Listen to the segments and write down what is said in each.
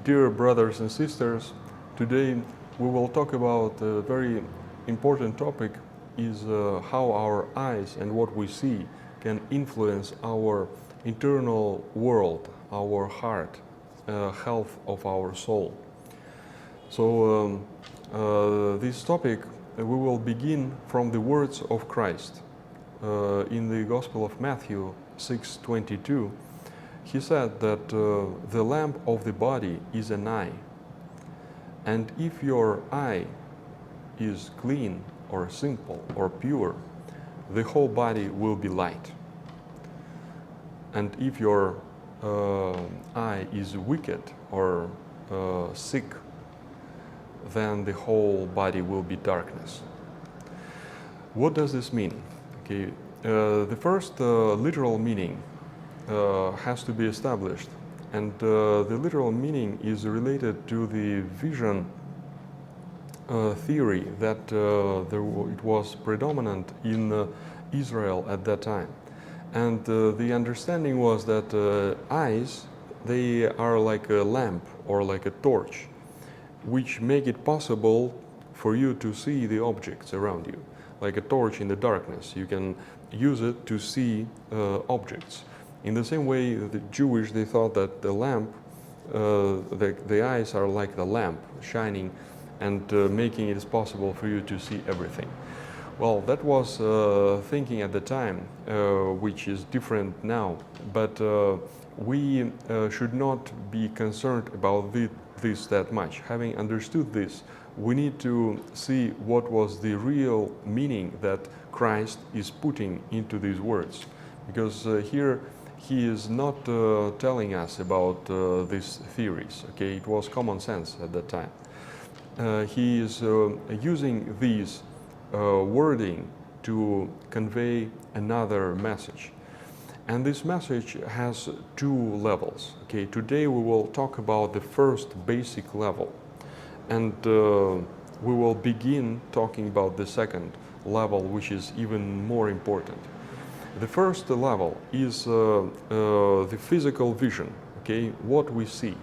Dear brothers and sisters, today we will talk about a very important topic is how our eyes and what we see can influence our internal world, our heart, health of our soul. So this topic we will begin from the words of Christ. In the Gospel of Matthew 6:22, he said that the lamp of the body is an eye. And if your eye is clean or simple or pure, the whole body will be light. And if your eye is wicked or sick, then the whole body will be darkness. What does this mean? Okay, the first literal meaning has to be established, and the literal meaning is related to the vision theory that it was predominant in Israel at that time. And the understanding was that eyes, they are like a lamp or like a torch, which make it possible for you to see the objects around you. Like a torch in the darkness, you can use it to see objects. In the same way, the Jewish, they thought that the lamp, the eyes are like the lamp, shining and making it possible for you to see everything. Well, that was thinking at the time, which is different now, but we should not be concerned about this that much. Having understood this, we need to see what was the real meaning that Christ is putting into these words. Because here he is not telling us about these theories, okay? It was common sense at that time. He is using these wording to convey another message. And this message has two levels. Okay, today we will talk about the first basic level, and we will begin talking about the second level, which is even more important. The first level is the physical vision. Okay, what we see.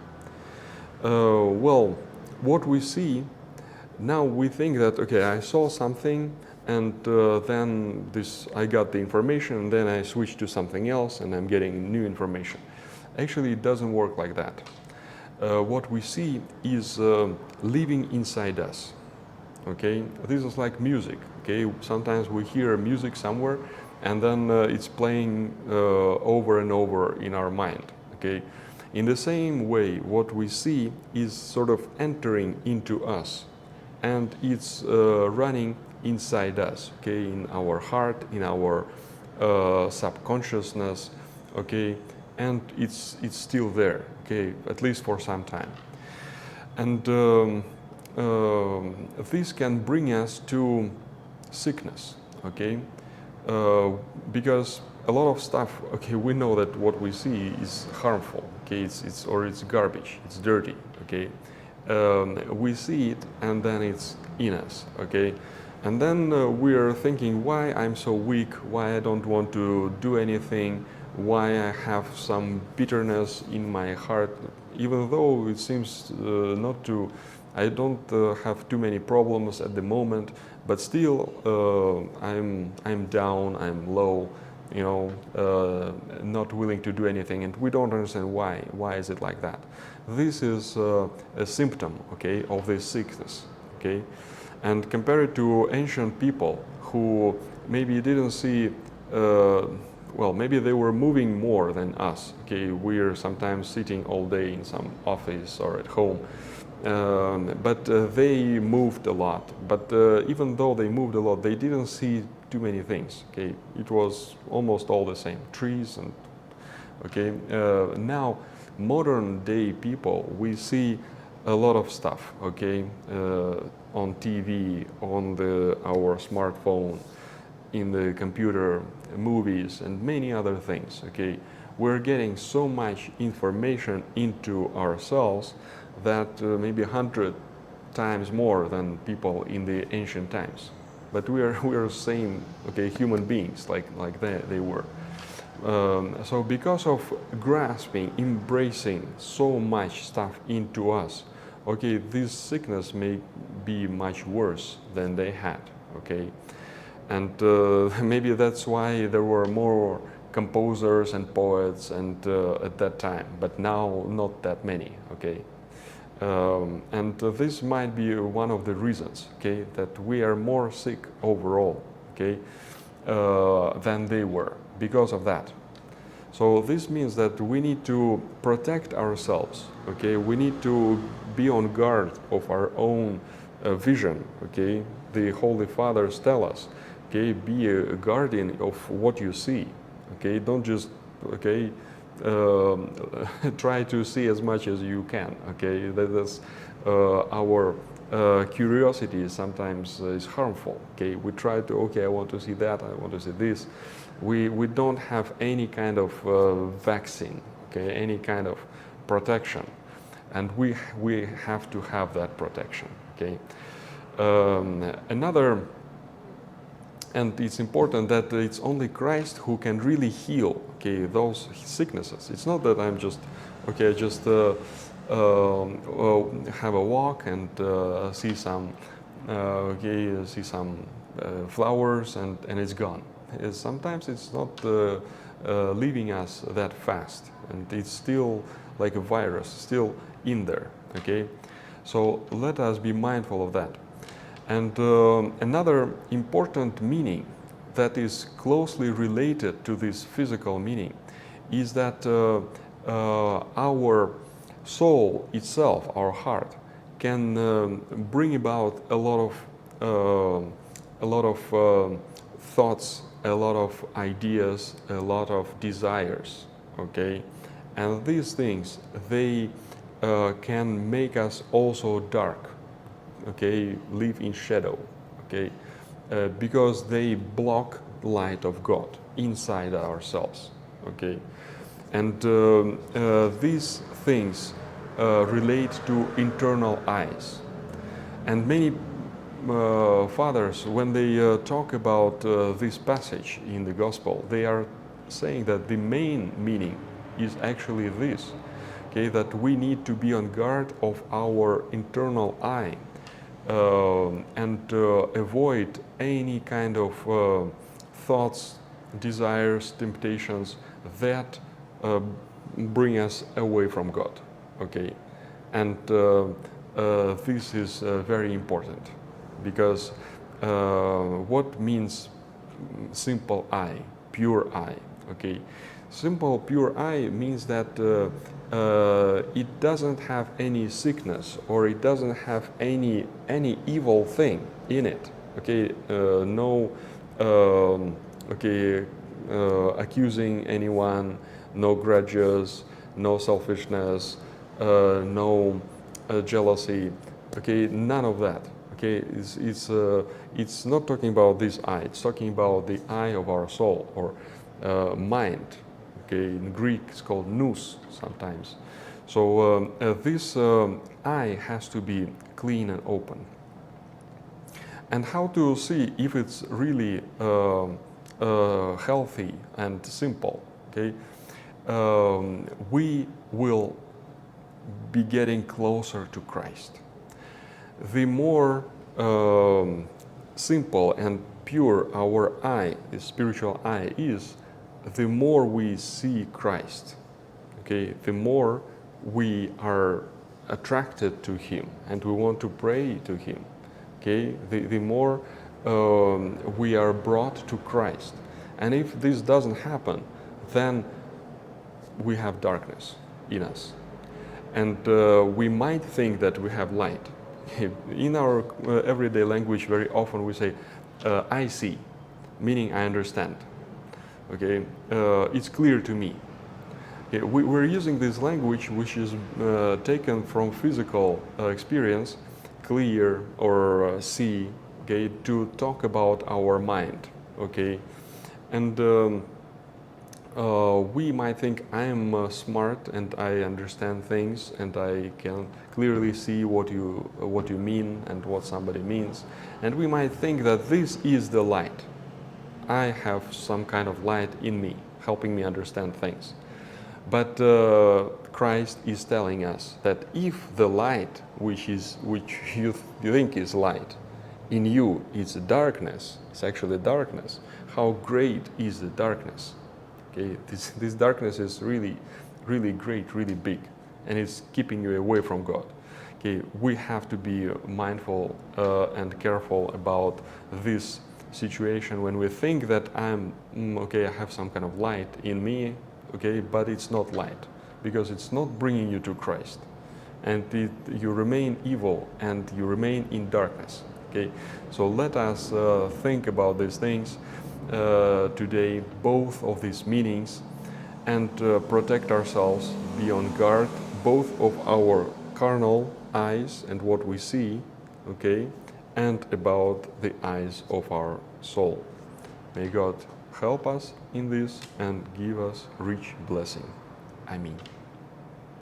Well, what we see. Now we think that, okay, I saw something and then I got the information and then I switch to something else and I'm getting new information. Actually, it doesn't work like that. What we see is living inside us. Okay, this is like music. Okay, sometimes we hear music somewhere and then it's playing over and over in our mind. Okay, in the same way, what we see is sort of entering into us. And it's running inside us, okay, in our heart, in our subconsciousness, okay, and it's still there, okay, at least for some time. And this can bring us to sickness, okay, because a lot of stuff, okay, we know that what we see is harmful, okay, it's garbage, it's dirty, okay. We see it and then it's in us, okay? And then we are thinking why I'm so weak, why I don't want to do anything, why I have some bitterness in my heart, even though it seems not to, I don't have too many problems at the moment, but still I'm down, I'm low, you know, not willing to do anything, and we don't understand why. Why is it like that? This is a symptom, okay, of this sickness, okay? And compare it to ancient people who maybe didn't see, well, maybe they were moving more than us, okay? We're sometimes sitting all day in some office or at home, but they moved a lot. But even though they moved a lot, they didn't see too many things, okay? It was almost all the same, trees and, okay? Now, modern day people, we see a lot of stuff, okay? On TV, on our smartphone, in the computer, movies, and many other things, okay? We're getting so much information into ourselves that maybe 100 times more than people in the ancient times. But we are same, okay, human beings like they were. So because of grasping, embracing so much stuff into us, okay, this sickness may be much worse than they had, okay? And maybe that's why there were more composers and poets and at that time, but now not that many, okay? And this might be one of the reasons, okay, that we are more sick overall, okay, than they were because of that. So this means that we need to protect ourselves, okay? We need to be on guard of our own vision, okay? The Holy Fathers tell us, okay, be a guardian of what you see, okay? Don't just, okay, try to see as much as you can, okay? That's our curiosity sometimes is harmful, okay? We try to, okay, I want to see that, I want to see this. We don't have any kind of vaccine, okay, any kind of protection, and we have to have that protection, okay. And it's important that it's only Christ who can really heal, okay, those sicknesses. It's not that I'm just, okay, just have a walk and see some, okay, see some flowers and it's gone. Sometimes it's not leaving us that fast, and it's still like a virus, still in there, okay? So let us be mindful of that. And another important meaning that is closely related to this physical meaning is that our soul itself, our heart, can bring about a lot of thoughts, a lot of ideas, a lot of desires, okay? And these things, they can make us also dark, okay, live in shadow, okay, because they block the light of God inside ourselves, okay? And these things relate to internal eyes. And many fathers, when they talk about this passage in the Gospel, they are saying that the main meaning is actually this, okay, that we need to be on guard of our internal eye and avoid any kind of thoughts, desires, temptations that bring us away from God, okay? And this is very important, because what means simple eye, pure eye, okay? Simple pure eye means that it doesn't have any sickness, or it doesn't have any evil thing in it, okay? No okay, accusing anyone, no grudges, no selfishness, no jealousy, okay, none of that, okay? It's not talking about this eye, it's talking about the eye of our soul, or mind, okay? In Greek it's called nous sometimes. So this eye has to be clean and open. And how to see if it's really healthy and simple, okay? We will be getting closer to Christ. The more simple and pure our eye, the spiritual eye is, the more we see Christ, okay? The more we are attracted to Him and we want to pray to Him, okay? The more we are brought to Christ. And if this doesn't happen, then we have darkness in us. And we might think that we have light. In our everyday language, very often we say, I see, meaning I understand. Okay, it's clear to me. Okay, we're using this language which is taken from physical experience, clear or see, okay, to talk about our mind, okay? And we might think I am smart and I understand things and I can clearly see what you mean and what somebody means, and we might think that this is the light. I have some kind of light in me. helping me understand things. But Christ is telling us that if the light, which you think is light, in you is darkness, it's actually darkness. How great is the darkness? Okay, this darkness is really, really great, really big, and it's keeping you away from God. Okay, we have to be mindful and careful about this situation when we think that okay, I have some kind of light in me, okay, but it's not light, because it's not bringing you to Christ, and you remain evil and you remain in darkness. Okay, so let us think about these things today, both of these meanings, and protect ourselves, be on guard, both of our carnal eyes and what we see, okay, and about the eyes of our soul. May God help us in this and give us rich blessing. Amen.